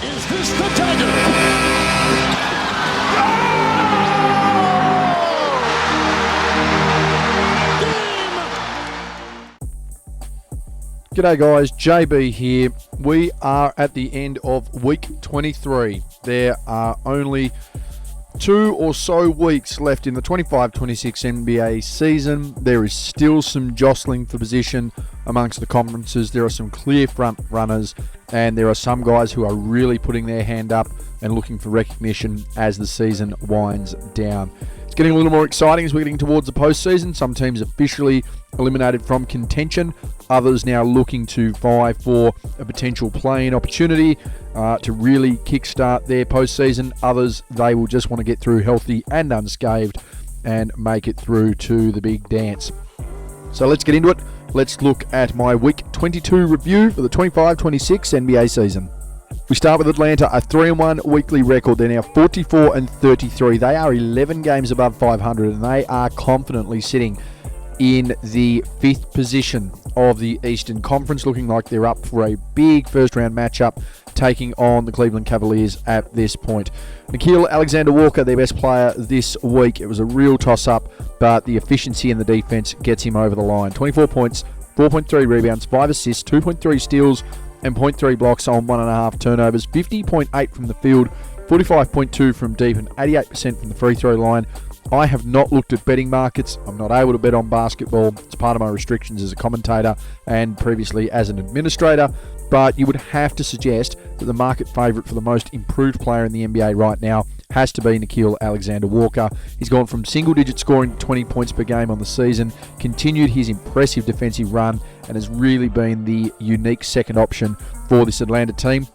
Is this the dagger? G'day guys, JB here. We are at the end of week 23. There are only 2 or so weeks left in the 25-26 NBA season. There is still some jostling for position amongst the conferences. There are some clear front runners, and there are some guys who are really putting their hand up and looking for recognition as the season winds down. It's getting a little more exciting as we're getting towards the postseason. Some teams officially eliminated from contention. Others now looking to vie for a potential play-in opportunity to really kickstart their postseason. Others, they will just want to get through healthy and unscathed and make it through to the big dance. So let's get into it. Let's look at my Week 22 review for the 25-26 NBA season. We start with Atlanta, a 3-1 weekly record. They're now 44-33. They are 11 games above 500, and they are confidently sitting in the 5th position of the Eastern Conference, looking like they're up for a big first-round matchup, taking on the Cleveland Cavaliers at this point. Gilgeous-Alexander Walker, their best player this week. It was a real toss-up, but the efficiency in the defense gets him over the line. 24 points, 4.3 rebounds, 5 assists, 2.3 steals, and 0.3 blocks on 1.5 turnovers. 50.8 from the field, 45.2 from deep, and 88% from the free throw line. I have not looked at betting markets. I'm not able to bet on basketball. It's part of my restrictions as a commentator and previously as an administrator. But you would have to suggest that the market favourite for the most improved player in the NBA right now has to be Gilgeous-Alexander Walker. He's gone from single-digit scoring to 20 points per game on the season, continued his impressive defensive run, and has really been the unique second option for this Atlanta team.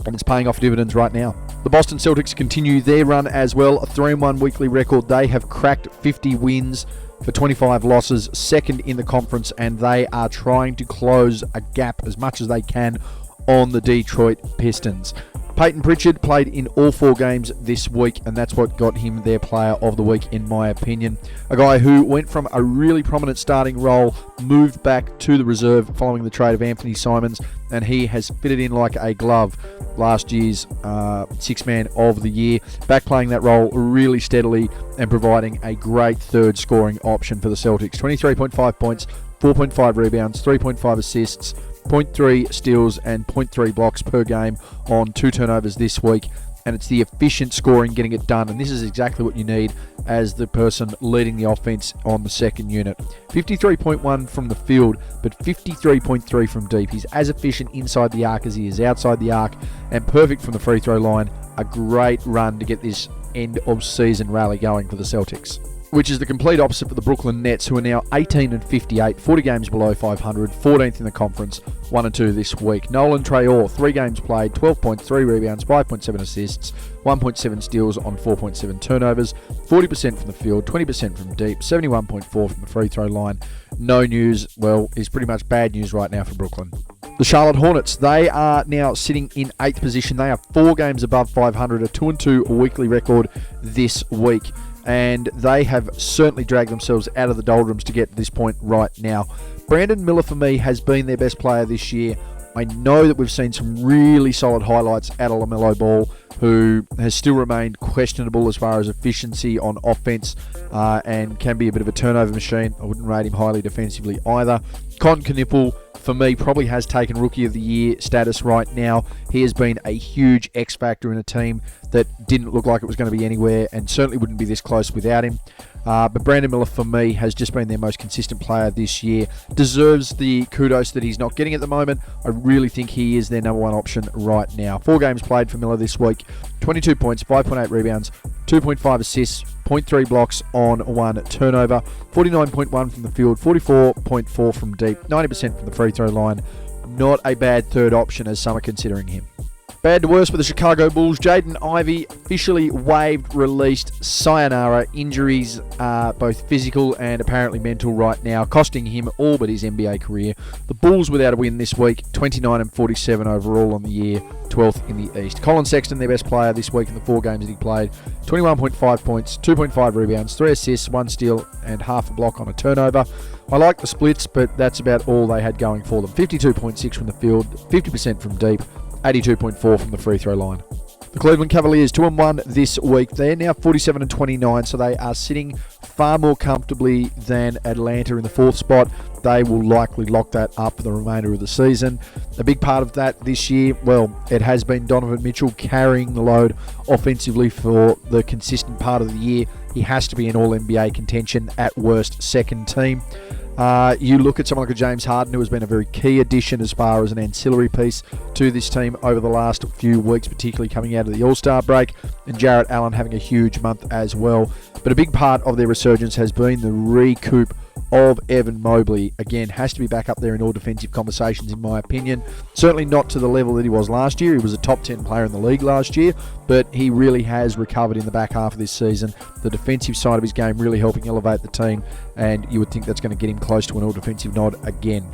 And it's paying off dividends right now. The Boston Celtics continue their run as well, a 3-1 weekly record. They have cracked 50 wins for 25 losses, second in the conference, and they are trying to close a gap as much as they can on the Detroit Pistons. Peyton Pritchard played in all 4 games this week, and that's what got him their player of the week, in my opinion. A guy who went from a really prominent starting role, moved back to the reserve following the trade of Anthony Simons, and he has fitted in like a glove last year's six-man of the year, back playing that role really steadily and providing a great third scoring option for the Celtics. 23.5 points, 4.5 rebounds, 3.5 assists, 0.3 steals and 0.3 blocks per game on 2 turnovers this week. And it's the efficient scoring getting it done. And this is exactly what you need as the person leading the offense on the second unit. 53.1 from the field, but 53.3 from deep. He's as efficient inside the arc as he is outside the arc, and perfect from the free throw line. A great run to get this end of season rally going for the Celtics, which is the complete opposite for the Brooklyn Nets, who are now 18-58, 40 games below 500, 14th in the conference, 1-2 this week. Nolan Traore, 3 games played, 12.3 rebounds, 5.7 assists, 1.7 steals on 4.7 turnovers, 40% from the field, 20% from deep, 71.4 from the free throw line. No news, well, is pretty much bad news right now for Brooklyn. The Charlotte Hornets, they are now sitting in 8th position. They are 4 games above 500, a 2-2 weekly record this week. And they have certainly dragged themselves out of the doldrums to get to this point right now. Brandon Miller, for me, has been their best player this year. I know that we've seen some really solid highlights out of LaMelo Ball, who has still remained questionable as far as efficiency on offense and can be a bit of a turnover machine. I wouldn't rate him highly defensively either. Con Knippel, for me, probably has taken Rookie of the Year status right now. He has been a huge X factor in a team that didn't look like it was going to be anywhere and certainly wouldn't be this close without him. But Brandon Miller, for me, has just been their most consistent player this year. Deserves the kudos that he's not getting at the moment. I really think he is their number 1 option right now. 4 games played for Miller this week. 22 points, 5.8 rebounds, 2.5 assists, 0.3 blocks on 1 turnover, 49.1 from the field, 44.4 from deep, 90% from the free throw line. Not a bad third option as some are considering him. Bad to worse for the Chicago Bulls. Jaden Ivey officially waived, released, sayonara. Injuries, both physical and apparently mental right now, costing him all but his NBA career. The Bulls without a win this week, 29-47 overall on the year, 12th in the East. Colin Sexton, their best player this week in the 4 games that he played, 21.5 points, 2.5 rebounds, 3 assists, 1 steal and half a block on a turnover. I like the splits, but that's about all they had going for them. 52.6 from the field, 50% from deep, 82.4 from the free throw line. The Cleveland Cavaliers 2-1 this week. They're now 47-29, so they are sitting far more comfortably than Atlanta in the 4th spot. They will likely lock that up for the remainder of the season. A big part of that this year, well, it has been Donovan Mitchell carrying the load offensively for the consistent part of the year. He has to be in All-NBA contention, at worst second team. You look at someone like a James Harden, who has been a very key addition as far as an ancillary piece to this team over the last few weeks, particularly coming out of the All-Star break, and Jarrett Allen having a huge month as well. But a big part of their resurgence has been the recoup of Evan Mobley. Again, has to be back up there in all defensive conversations, in my opinion. Certainly not to the level that he was last year. He was a top 10 player in the league last year, but he really has recovered in the back half of this season. The defensive side of his game really helping elevate the team, and you would think that's going to get him close to an all-defensive nod again.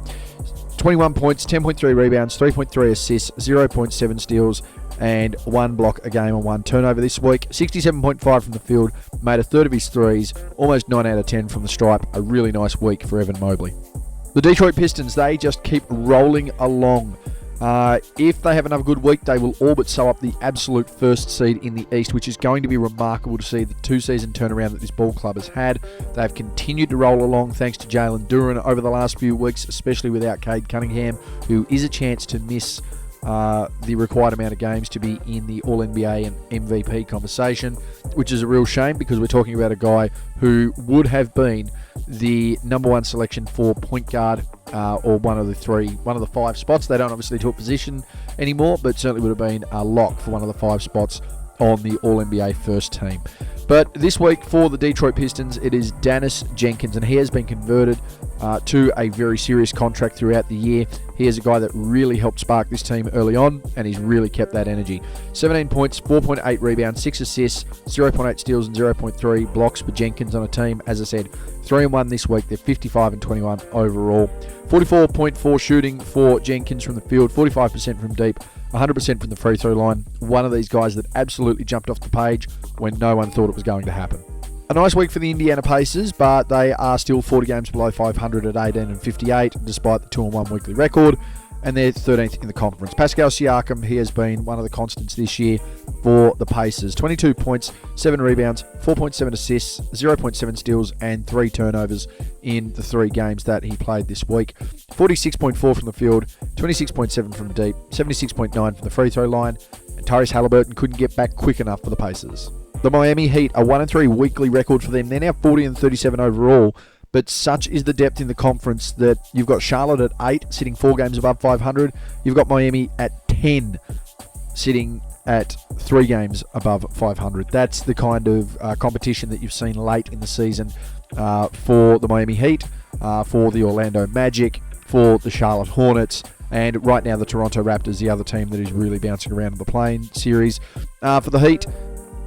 21 points, 10.3 rebounds, 3.3 assists, 0.7 steals, and 1 block a game and 1 turnover this week. 67.5 from the field, made a third of his threes, almost 9 out of 10 from the stripe. A really nice week for Evan Mobley. The Detroit Pistons, they just keep rolling along. If they have another good week, they will all but sew up the absolute first seed in the East, which is going to be remarkable to see the 2-season turnaround that this ball club has had. They've continued to roll along thanks to Jalen Duren over the last few weeks, especially without Cade Cunningham, who is a chance to miss the required amount of games to be in the All-NBA and MVP conversation, which is a real shame because we're talking about a guy who would have been the number 1 selection for point guard or one of the 5 spots. They don't obviously do a position anymore, but certainly would have been a lock for one of the 5 spots on the All-NBA first team. But this week for the Detroit Pistons, it is Dennis Jenkins, and he has been converted to a very serious contract throughout the year. He is a guy that really helped spark this team early on, and he's really kept that energy. 17 points, 4.8 rebounds, 6 assists, 0.8 steals, and 0.3 blocks for Jenkins on a team. As I said, 3-1 this week. They're 55-21 overall. 44.4 shooting for Jenkins from the field, 45% from deep, 100% from the free throw line. One of these guys that absolutely jumped off the page when no one thought it was going to happen. A nice week for the Indiana Pacers, but they are still 40 games below 500 at 18-58, despite the 2-1 weekly record, and they're 13th in the conference. Pascal Siakam, he has been one of the constants this year for the Pacers. 22 points, 7 rebounds, 4.7 assists, 0.7 steals, and 3 turnovers in the 3 games that he played this week. 46.4 from the field, 26.7 from deep, 76.9 from the free throw line, and Tyrese Halliburton couldn't get back quick enough for the Pacers. The Miami Heat, a 1-3 weekly record for them. They're now 40-37 overall, but such is the depth in the conference that you've got Charlotte at 8, sitting 4 games above 500. You've got Miami at 10, sitting at 3 games above 500. That's the kind of competition that you've seen late in the season for the Miami Heat, for the Orlando Magic, for the Charlotte Hornets, and right now the Toronto Raptors, the other team that is really bouncing around in the play-in series. For the Heat,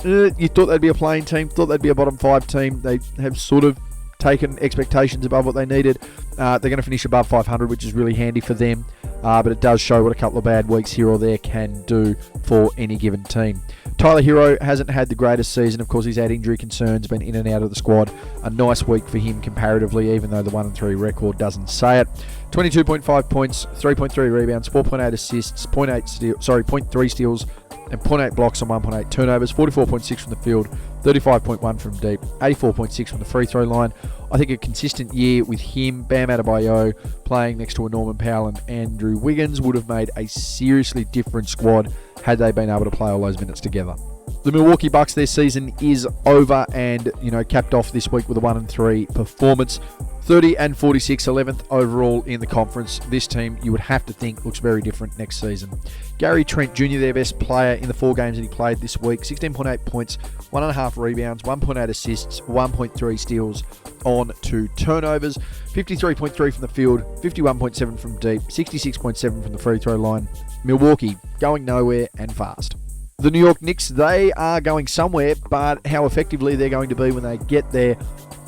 you thought they'd be a playing team, thought they'd be a bottom 5 team. They have sort of taken expectations above what they needed. They're going to finish above 500, which is really handy for them, but it does show what a couple of bad weeks here or there can do for any given team. Tyler Hero hasn't had the greatest season. Of course, he's had injury concerns, been in and out of the squad. A nice week for him comparatively, even though the 1-3 record doesn't say it. 22.5 points, 3.3 rebounds, 4.8 assists, 0.3 steals, and 0.8 blocks on 1.8 turnovers, 44.6 from the field, 35.1 from deep, 84.6 from the free throw line. I think a consistent year with him, Bam Adebayo, playing next to a Norman Powell and Andrew Wiggins would have made a seriously different squad had they been able to play all those minutes together. The Milwaukee Bucks, their season is over and, capped off this week with a 1-3 performance. 30-46, 11th overall in the conference. This team, you would have to think, looks very different next season. Gary Trent Jr., their best player in the 4 games that he played this week. 16.8 points, 1.5 rebounds, 1.8 assists, 1.3 steals on 2 turnovers. 53.3 from the field, 51.7 from deep, 66.7 from the free throw line. Milwaukee, going nowhere and fast. The New York Knicks, they are going somewhere, but how effectively they're going to be when they get there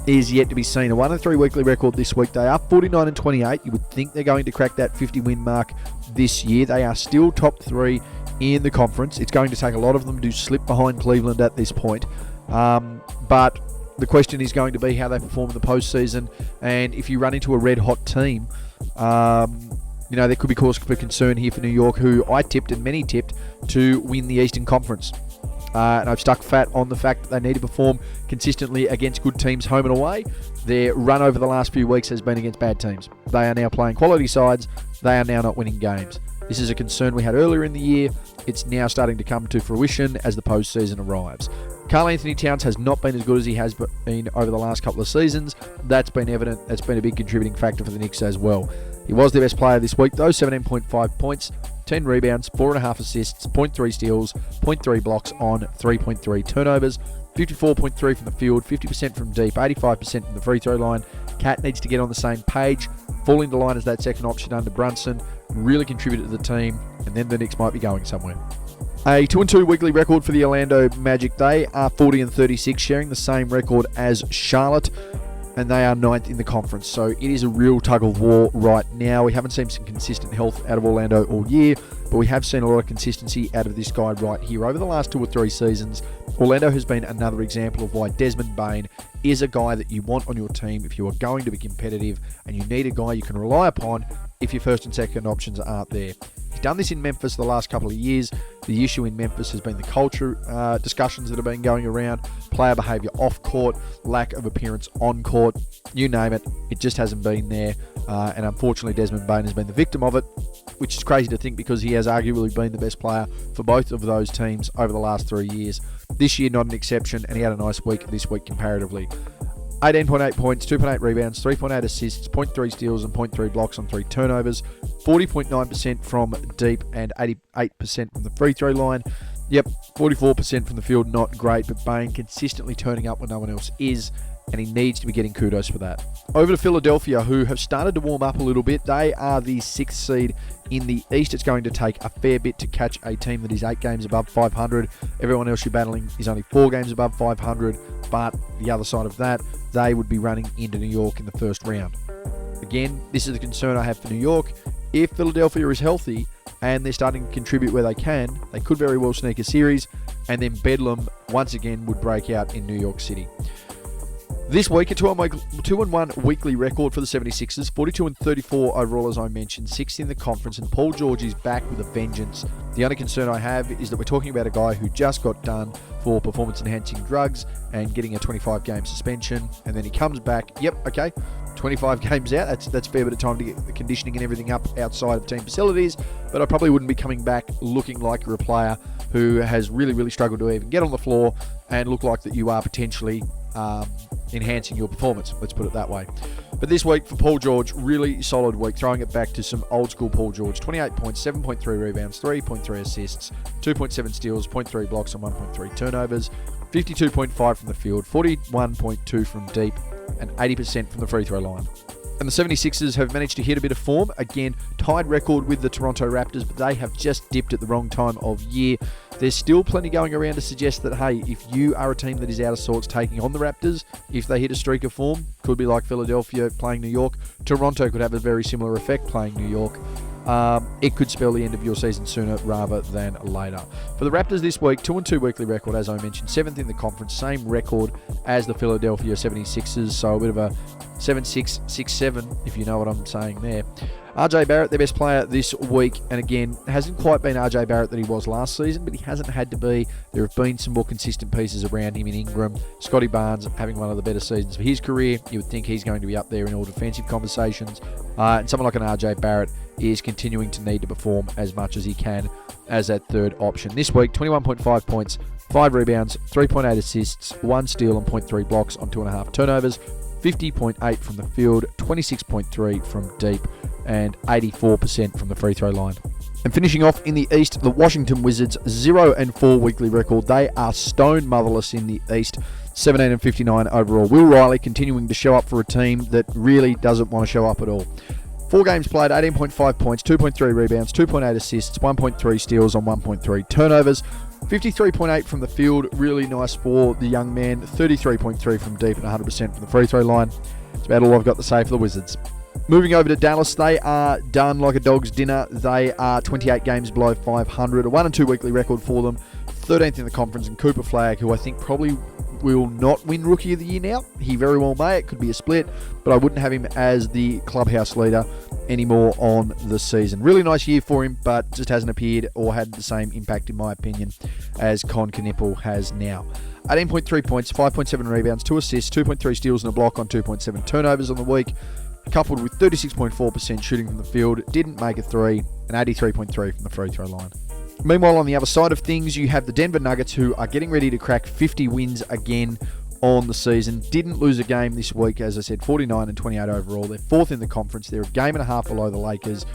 is yet to be seen. A 1-3 weekly record this week. They are 49-28. You would think they're going to crack that 50-win mark this year. They are still top 3 in the conference. It's going to take a lot of them to slip behind Cleveland at this point. But the question is going to be how they perform in the postseason. And if you run into a red-hot team, there could be cause for concern here for New York, who I tipped and many tipped to win the Eastern Conference. And I've stuck fat on the fact that they need to perform consistently against good teams home and away. Their run over the last few weeks has been against bad teams. They are now playing quality sides. They are now not winning games. This is a concern we had earlier in the year. It's now starting to come to fruition as the postseason arrives. Karl-Anthony Towns has not been as good as he has been over the last couple of seasons. That's been evident. That's been a big contributing factor for the Knicks as well. He was their best player this week, though. 17.5 points, 10 rebounds, 4.5 assists, 0.3 steals, 0.3 blocks on 3.3 turnovers, 54.3 from the field, 50% from deep, 85% from the free throw line. Cat needs to get on the same page, fall into line as that second option under Brunson, really contribute to the team, and then the Knicks might be going somewhere. A 2-2 weekly record for the Orlando Magic. They are 40-36, sharing the same record as Charlotte, and they are 9th in the conference. So it is a real tug of war right now. We haven't seen some consistent health out of Orlando all year, but we have seen a lot of consistency out of this guy right here. Over the last 2 or 3 seasons, Orlando has been another example of why Desmond Bane is a guy that you want on your team if you are going to be competitive, and you need a guy you can rely upon if your first and second options aren't there. He's done this in Memphis the last couple of years. The issue in Memphis has been the culture discussions that have been going around, player behaviour off court, lack of appearance on court, you name it. It just hasn't been there, and unfortunately Desmond Bane has been the victim of it, which is crazy to think because he has arguably been the best player for both of those teams over the last 3 years. This year not an exception, and he had a nice week this week comparatively. 18.8 points, 2.8 rebounds, 3.8 assists, 0.3 steals and 0.3 blocks on 3 turnovers, 40.9% from deep and 88% from the free throw line. Yep, 44% from the field, not great, but Bane consistently turning up when no one else is, and he needs to be getting kudos for that. Over to Philadelphia, who have started to warm up a little bit. They are the 6th seed in the East. It's going to take a fair bit to catch a team that is 8 games above 500. Everyone else you're battling is only 4 games above 500, but the other side of that, they would be running into New York in the first round. Again, this is the concern I have for New York. If Philadelphia is healthy and they're starting to contribute where they can, they could very well sneak a series, and then Bedlam once again would break out in New York City. This week, a 2-1 weekly record for the 76ers, 42-34 overall, as I mentioned, 6th in the conference, and Paul George is back with a vengeance. The only concern I have is that we're talking about a guy who just got done for performance-enhancing drugs and getting a 25-game suspension, and then he comes back. Yep, okay, 25 games out. That's a fair bit of time to get the conditioning and everything up outside of team facilities, but I probably wouldn't be coming back looking like you're a player who has really, really struggled to even get on the floor and look like that you are potentially enhancing your performance, let's put it that way. But this week for Paul George, really solid week, throwing it back to some old school Paul George. 28 points, 7.3 rebounds, 3.3 assists, 2.7 steals, 0.3 blocks and 1.3 turnovers, 52.5 from the field, 41.2 from deep, and 80% from the free throw line. And the 76ers have managed to hit a bit of form. Again, tied record with the Toronto Raptors, but they have just dipped at the wrong time of year. There's still plenty going around to suggest that, hey, if you are a team that is out of sorts taking on the Raptors, if they hit a streak of form, could be like Philadelphia playing New York. Toronto could have a very similar effect playing New York. It could spell the end of your season sooner rather than later. For the Raptors this week, 2-2 weekly record, as I mentioned, 7th in the conference, same record as the Philadelphia 76ers, so a bit of a 7-6, 6-7, if you know what I'm saying there. RJ Barrett, their best player this week, and again, hasn't quite been RJ Barrett that he was last season, but he hasn't had to be. There have been some more consistent pieces around him in Ingram. Scotty Barnes having one of the better seasons for his career. You would think he's going to be up there in all defensive conversations. And someone like an RJ Barrett is continuing to need to perform as much as he can as that third option. This week, 21.5 points, 5 rebounds, 3.8 assists, 1 steal and 0.3 blocks on 2.5 turnovers, 50.8 from the field, 26.3 from deep, and 84% from the free throw line. And finishing off in the East, the Washington Wizards, 0-4 weekly record. They are stone motherless in the East, 17-59 overall. Will Riley continuing to show up for a team that really doesn't want to show up at all. 4 games played, 18.5 points, 2.3 rebounds, 2.8 assists, 1.3 steals on 1.3 turnovers, 53.8 from the field, really nice for the young man, 33.3 from deep and 100% from the free throw line. That's about all I've got to say for the Wizards. Moving over to Dallas, they are done like a dog's dinner. They are 28 games below 500, a 1-2 weekly record for them, 13th in the conference, and Cooper Flagg, who I think probably will not win Rookie of the Year now. He very well may. It could be a split, but I wouldn't have him as the clubhouse leader. anymore on the season. Really nice year for him, but just hasn't appeared or had the same impact, in my opinion, as Con Knippel has now. 18.3 points, 5.7 rebounds, 2 assists, 2.3 steals and a block on 2.7 turnovers on the week, coupled with 36.4% shooting from the field, didn't make a three, and 83.3 from the free throw line. Meanwhile, on the other side of things, you have the Denver Nuggets, who are getting ready to crack 50 wins again on the season. Didn't lose a game this week, as I said, 49 and 28 overall. They're fourth in the conference. They're a game and a half below the Lakers.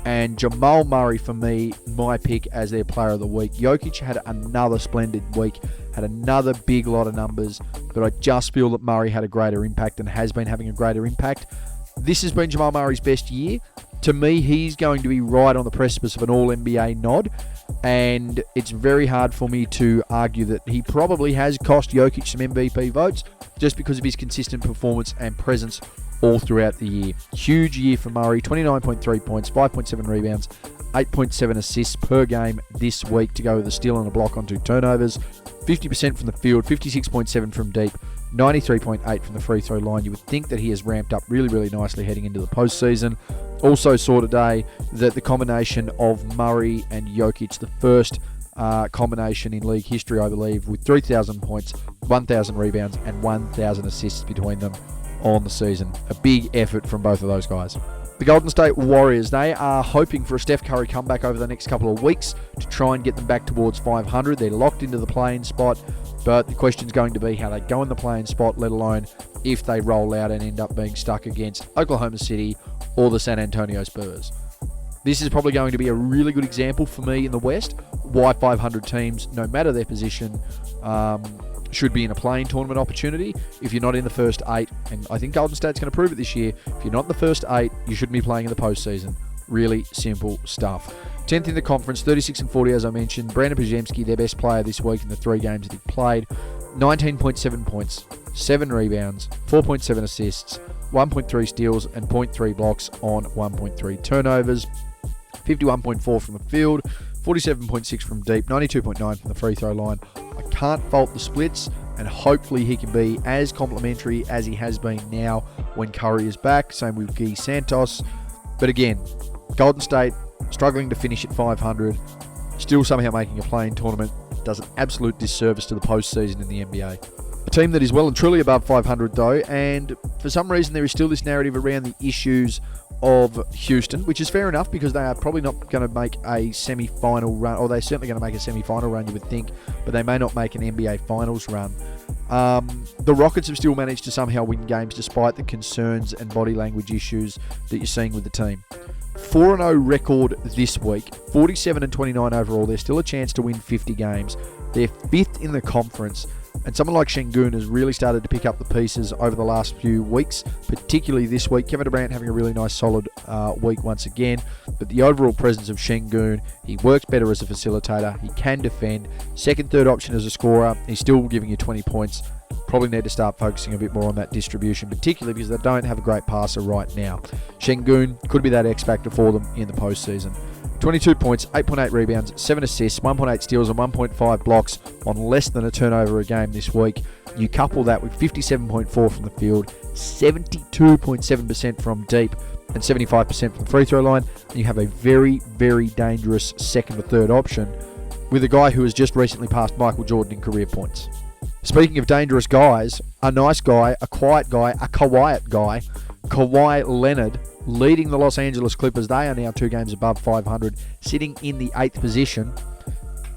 And Jamal Murray, for me, my pick as their player of the week. Jokic had another splendid week, had another big lot of numbers, but I just feel that Murray had a greater impact and has been having a greater impact. This has been Jamal Murray's best year. To me, he's going to be right on the precipice of an All-NBA nod, and it's very hard for me to argue that he probably has cost Jokic some MVP votes just because of his consistent performance and presence all throughout the year. Huge year for Murray, 29.3 points, 5.7 rebounds, 8.7 assists per game this week to go with a steal and a block on 2 turnovers, 50% from the field, 56.7 from deep, 93.8 from the free throw line. You would think that he has ramped up really, really nicely heading into the postseason. Also saw today that the combination of Murray and Jokic, the first combination in league history, I believe, with 3,000 points, 1,000 rebounds, and 1,000 assists between them on the season. A big effort from both of those guys. The Golden State Warriors, they are hoping for a Steph Curry comeback over the next couple of weeks to try and get them back towards 500. They're locked into the play-in spot, but the question's going to be how they go in the play-in spot, let alone if they roll out and end up being stuck against Oklahoma City or the San Antonio Spurs. This is probably going to be a really good example for me in the West, why 500 teams, no matter their position, should be in a play-in tournament opportunity. If you're not in the first 8, and I think Golden State's going to prove it this year, if you're not in the first 8, you shouldn't be playing in the postseason. Really simple stuff. 10th in the conference, 36 and 40 as I mentioned. Brandon Podziemski, their best player this week in the 3 games that he played. 19.7 points, 7 rebounds, 4.7 assists, 1.3 steals and 0.3 blocks on 1.3 turnovers. 51.4 from the field, 47.6 from deep, 92.9 from the free throw line. I can't fault the splits, and hopefully he can be as complimentary as he has been now when Curry is back. Same with Guy Santos. But again, Golden State struggling to finish at 500, still somehow making a play-in tournament, does an absolute disservice to the postseason in the NBA. A team that is well and truly above 500 though, and for some reason there is still this narrative around the issues of Houston, which is fair enough because they are probably not going to make a semi-final run, or they're certainly going to make a semi-final run, you would think, but they may not make an NBA Finals run. The Rockets have still managed to somehow win games despite the concerns and body language issues that you're seeing with the team. 4-0 record this week, 47 and 29 overall. There's still a chance to win 50 games. They're 5th in the conference. And someone like Şengün has really started to pick up the pieces over the last few weeks, particularly this week. Kevin Durant having a really nice, solid week once again. But the overall presence of Şengün, he works better as a facilitator. He can defend. Second, third option as a scorer. He's still giving you 20 points. Probably need to start focusing a bit more on that distribution, particularly because they don't have a great passer right now. Şengün could be that X factor for them in the postseason. 22 points, 8.8 rebounds, 7 assists, 1.8 steals and 1.5 blocks on less than a turnover a game this week. You couple that with 57.4 from the field, 72.7% from deep, and 75% from the free throw line, and you have a very, very dangerous second or third option with a guy who has just recently passed Michael Jordan in career points. Speaking of dangerous guys, a nice guy, a quiet guy, a quiet guy, Kawhi Leonard, leading the Los Angeles Clippers. They are now 2 games above 500, sitting in the 8th position.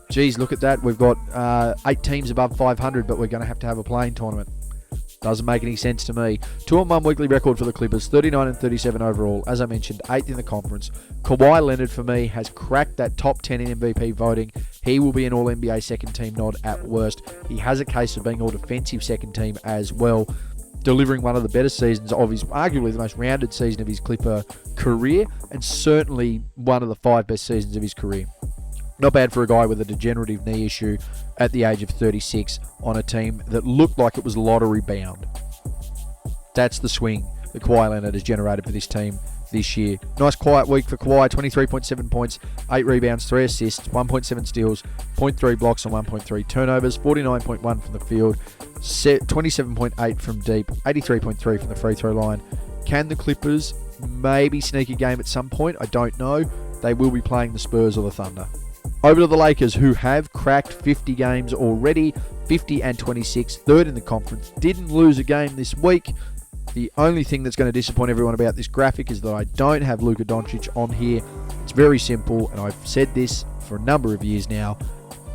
Geez, look at that. We've got 8 teams above 500, but we're going to have a play-in tournament. Doesn't make any sense to me. 2-1 weekly record for the Clippers, 39 and 37 overall. As I mentioned, 8th in the conference. Kawhi Leonard, for me, has cracked that top 10 in MVP voting. He will be an All-NBA second team nod at worst. He has a case of being all-defensive second team as well, delivering one of the better seasons of his, arguably the most rounded season of his Clipper career, and certainly one of the 5 best seasons of his career. Not bad for a guy with a degenerative knee issue at the age of 36 on a team that looked like it was lottery bound. That's the swing that Kawhi Leonard has generated for this team this year. Nice quiet week for Kawhi, 23.7 points, 8 rebounds, 3 assists, 1.7 steals, 0.3 blocks and 1.3 turnovers, 49.1 from the field, 27.8 from deep, 83.3 from the free throw line. Can the Clippers maybe sneak a game at some point. I don't know. They will be playing the Spurs or the Thunder. Over to the Lakers, who have cracked 50 games already, 50 and 26, third in the conference. Didn't lose a game this week. The only thing that's going to disappoint everyone about this graphic is that I don't have Luka Doncic on here. It's very simple, and I've said this for a number of years now.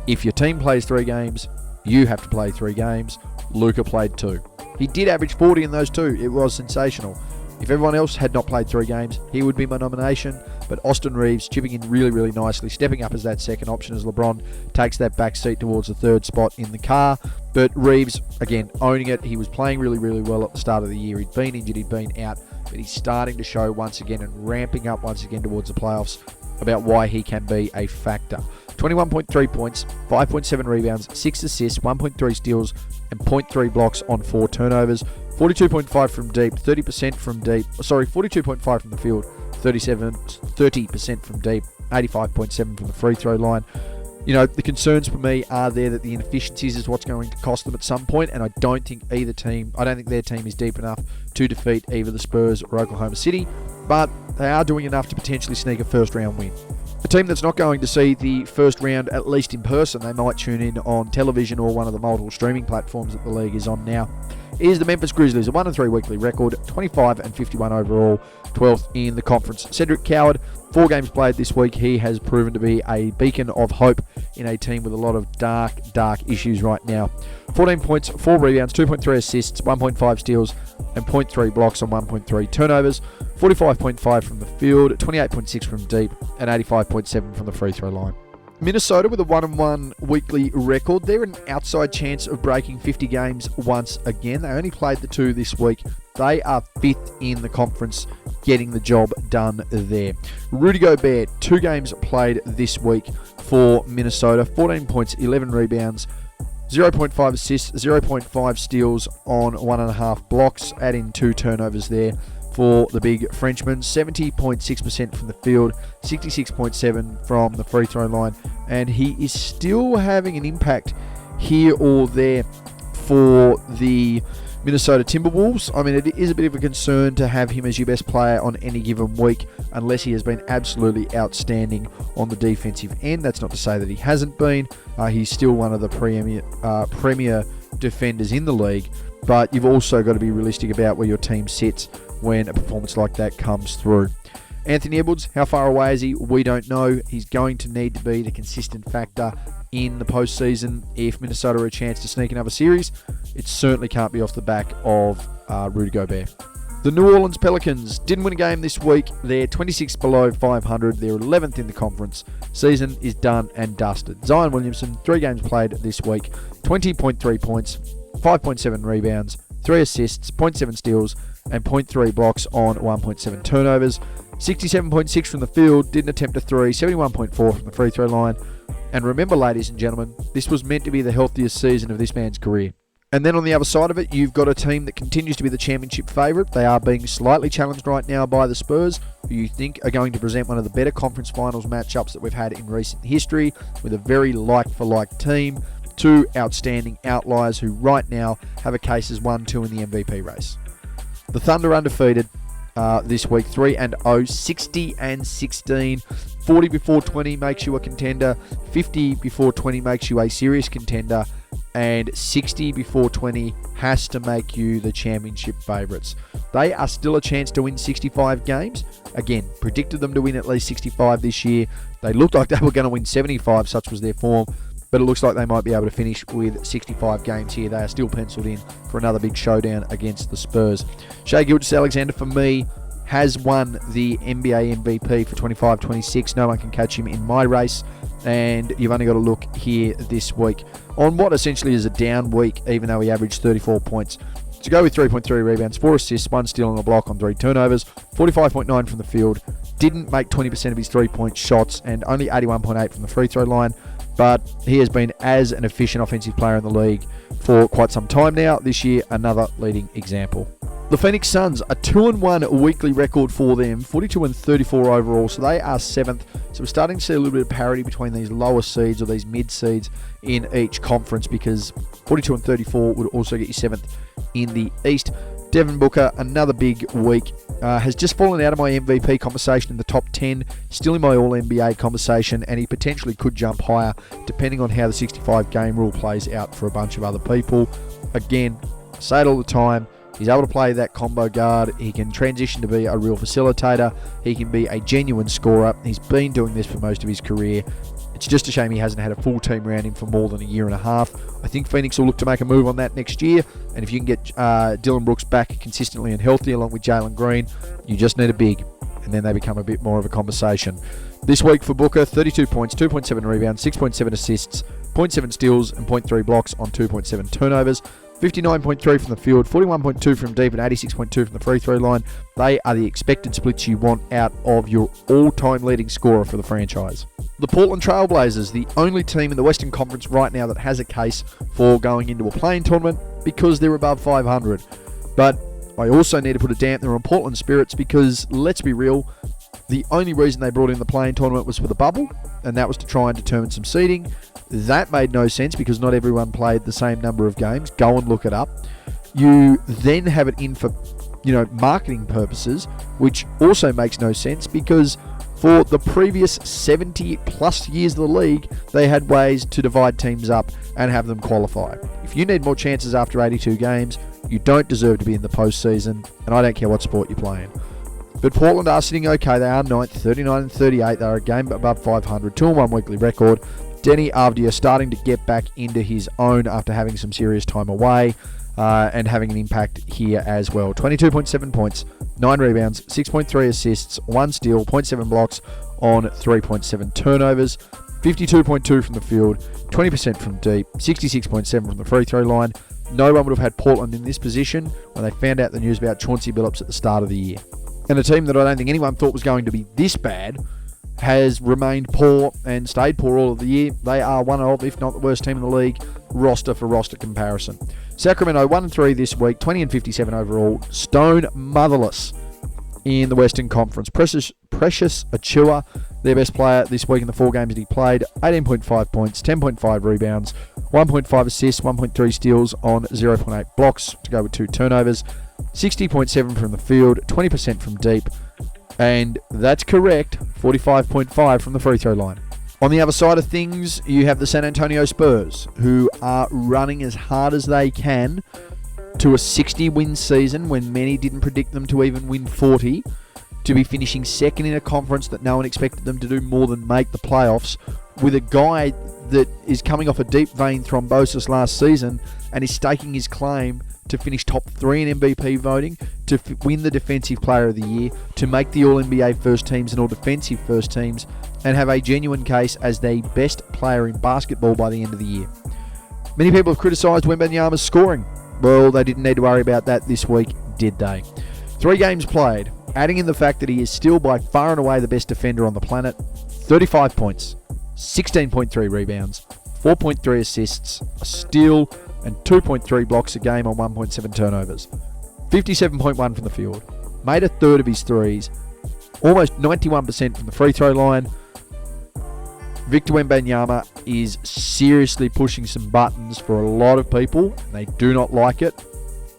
If your team plays 3 games, you have to play 3 games. Luka played 2. He did average 40 in those 2. It was sensational. If everyone else had not played 3 games, he would be my nomination. But Austin Reeves chipping in really, really nicely, stepping up as that second option as LeBron takes that back seat towards the 3rd spot in the car. But Reeves, again, owning it. He was playing really, really well at the start of the year. He'd been injured, he'd been out, but he's starting to show once again and ramping up once again towards the playoffs about why he can be a factor. 21.3 points, 5.7 rebounds, 6 assists, 1.3 steals, and 0.3 blocks on 4 turnovers. 42.5 from deep, 30% from deep. 42.5 from the field, 30% from deep, 85.7 from the free throw line. You know, the concerns for me are there that the inefficiencies is what's going to cost them at some point, and I don't think their team is deep enough to defeat either the Spurs or Oklahoma City, but they are doing enough to potentially sneak a first round win. A team that's not going to see the first round, at least in person, they might tune in on television or one of the multiple streaming platforms that the league is on now, is the Memphis Grizzlies, a 1-3 weekly record, 25 and 51 overall, 12th in the conference. Cedric Coward, 4 games played this week. He has proven to be a beacon of hope in a team with a lot of dark issues right now. 14 points, 4 rebounds, 2.3 assists, 1.5 steals, and 0.3 blocks on 1.3 turnovers. 45.5 from the field, 28.6 from deep, and 85.7 from the free throw line. Minnesota with a 1-1 weekly record. They're an outside chance of breaking 50 games once again. They only played the 2 this week. They are 5th in the conference, getting the job done there. Rudy Gobert, 2 games played this week for Minnesota. 14 points, 11 rebounds, 0.5 assists, 0.5 steals on 1.5 blocks. Add in 2 turnovers there for the big Frenchman. 70.6% from the field, 66.7% from the free throw line, and he is still having an impact here or there for the Minnesota Timberwolves. I mean, it is a bit of a concern to have him as your best player on any given week unless he has been absolutely outstanding on the defensive end. That's not to say that he hasn't been. He's still one of the premier defenders in the league, but you've also got to be realistic about where your team sits when a performance like that comes through. Anthony Edwards, how far away is he? We don't know. He's going to need to be the consistent factor in the postseason if Minnesota are a chance to sneak another series. It certainly can't be off the back of Rudy Gobert. The New Orleans Pelicans didn't win a game this week. They're 26 below 500. They're 11th in the conference. Season is done and dusted. Zion Williamson, 3 games played this week. 20.3 points, 5.7 rebounds, 3 assists, 0.7 steals, and 0.3 blocks on 1.7 turnovers. 67.6 from the field, didn't attempt a 3, 71.4 from the free throw line. And remember, ladies and gentlemen, this was meant to be the healthiest season of this man's career. And then on the other side of it, you've got a team that continues to be the championship favourite. They are being slightly challenged right now by the Spurs, who you think are going to present one of the better conference finals matchups that we've had in recent history, with a very like-for-like team. 2 outstanding outliers who right now have a case as 1-2 in the MVP race. The Thunder undefeated this week, 3-0, 60-16. 40 before 20 makes you a contender. 50 before 20 makes you a serious contender. And 60 before 20 has to make you the championship favourites. They are still a chance to win 65 games. Again, predicted them to win at least 65 this year. They looked like they were going to win 75, such was their form. But it looks like they might be able to finish with 65 games here. They are still penciled in for another big showdown against the Spurs. Shai Gilgeous-Alexander, for me, has won the NBA MVP for 25-26. No one can catch him in my race. And you've only got to look here this week on what essentially is a down week, even though he averaged 34 points. To go with 3.3 rebounds, 4 assists, 1 steal and a block on 3 turnovers, 45.9 from the field, didn't make 20% of his 3-point shots, and only 81.8 from the free throw line. But he has been as an efficient offensive player in the league for quite some time now. This year, another leading example. The Phoenix Suns, a 2-1 weekly record for them, 42 and 34 overall, so they are 7th. So we're starting to see a little bit of parity between these lower seeds or these mid seeds in each conference, because 42 and 34 would also get you 7th in the East. Devin Booker, another big week. Has just fallen out of my MVP conversation in the top 10, still in my All-NBA conversation, and he potentially could jump higher depending on how the 65-game rule plays out for a bunch of other people. Again, I say it all the time, he's able to play that combo guard. He can transition to be a real facilitator. He can be a genuine scorer. He's been doing this for most of his career. It's just a shame he hasn't had a full team around him for more than a year and a half. I think Phoenix will look to make a move on that next year. And if you can get Dillon Brooks back consistently and healthy along with Jalen Green, you just need a big. And then they become a bit more of a conversation. This week for Booker, 32 points, 2.7 rebounds, 6.7 assists, 0.7 steals, and 0.3 blocks on 2.7 turnovers. 59.3 from the field, 41.2 from deep, and 86.2 from the free throw line. They are the expected splits you want out of your all-time leading scorer for the franchise. The Portland Trail Blazers, the only team in the Western Conference right now that has a case for going into a play-in tournament because they're above 500. But I also need to put a dampener on Portland spirits because, let's be real, the only reason they brought in the play-in tournament was for the bubble, and that was to try and determine some seeding. That made no sense because not everyone played the same number of games. Go and look it up. You then have it in for, marketing purposes, which also makes no sense because for the previous 70 plus years of the league, they had ways to divide teams up and have them qualify. If you need more chances after 82 games, you don't deserve to be in the postseason, and I don't care what sport you're playing. But Portland are sitting okay. They are 9th, 39-38. They're a game above 500, 2-1 weekly record. Denny Avdia starting to get back into his own after having some serious time away and having an impact here as well. 22.7 points, 9 rebounds, 6.3 assists, 1 steal, 0.7 blocks on 3.7 turnovers, 52.2 from the field, 20% from deep, 66.7 from the free throw line. No one would have had Portland in this position when they found out the news about Chauncey Billups at the start of the year. And a team that I don't think anyone thought was going to be this bad has remained poor and stayed poor all of the year. They are one of, if not the worst team in the league, roster for roster comparison. Sacramento 1-3 this week, 20-57 overall. Stone motherless in the Western Conference. Precious Achiuwa, their best player this week in the 4 games that he played, 18.5 points, 10.5 rebounds, 1.5 assists, 1.3 steals on 0.8 blocks to go with 2 turnovers, 60.7 from the field, 20% from deep, and that's correct, 45.5 from the free throw line. On the other side of things, you have the San Antonio Spurs, who are running as hard as they can to a 60-win season when many didn't predict them to even win 40, to be finishing second in a conference that no one expected them to do more than make the playoffs, with a guy that is coming off a deep vein thrombosis last season and is staking his claim to finish top 3 in MVP voting, to win the Defensive Player of the Year, to make the All-NBA first teams and All-Defensive first teams, and have a genuine case as the best player in basketball by the end of the year. Many people have criticised Wembanyama's scoring. Well, they didn't need to worry about that this week, did they? 3 games played, adding in the fact that he is still by far and away the best defender on the planet. 35 points, 16.3 rebounds, 4.3 assists, a steal, and 2.3 blocks a game on 1.7 turnovers. 57.1 from the field. Made a third of his threes. Almost 91% from the free throw line. Victor Wembanyama is seriously pushing some buttons for a lot of people. They do not like it,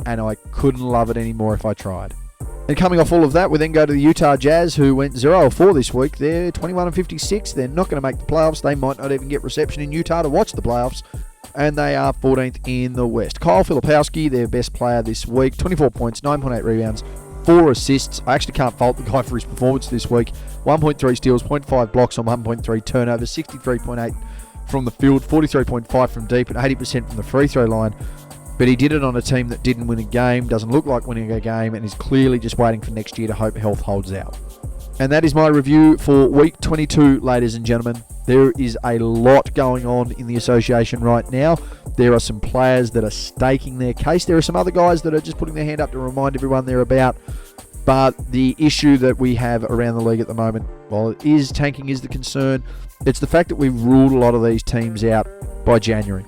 and I couldn't love it anymore if I tried. And coming off all of that, we then go to the Utah Jazz, who went 0-4 this week. They're 21-56. They're not going to make the playoffs. They might not even get reception in Utah to watch the playoffs. And they are 14th in the West. Kyle Filipowski, their best player this week, 24 points, 9.8 rebounds, 4 assists. I actually can't fault the guy for his performance this week. 1.3 steals, 0.5 blocks on 1.3 turnovers, 63.8 from the field, 43.5 from deep, and 80% from the free throw line. But he did it on a team that didn't win a game, doesn't look like winning a game, and is clearly just waiting for next year to hope health holds out. And that is my review for week 22, ladies and gentlemen. There is a lot going on in the association right now. There are some players that are staking their case. There are some other guys that are just putting their hand up to remind everyone they're about. But the issue that we have around the league at the moment, while it is tanking is the concern, it's the fact that we've ruled a lot of these teams out by January.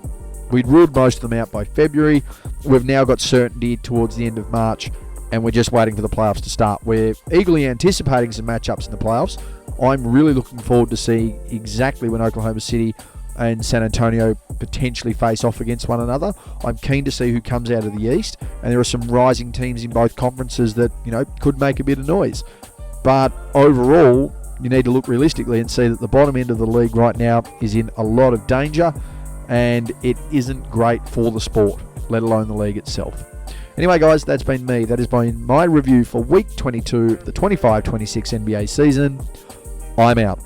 We'd ruled most of them out by February. We've now got certainty towards the end of March, and we're just waiting for the playoffs to start. We're eagerly anticipating some matchups in the playoffs. I'm really looking forward to see exactly when Oklahoma City and San Antonio potentially face off against one another. I'm keen to see who comes out of the East, and there are some rising teams in both conferences that, could make a bit of noise. But overall, you need to look realistically and see that the bottom end of the league right now is in a lot of danger, and it isn't great for the sport, let alone the league itself. Anyway, guys, that's been me. That has been my review for Week 22 of the 25-26 NBA season. I'm out.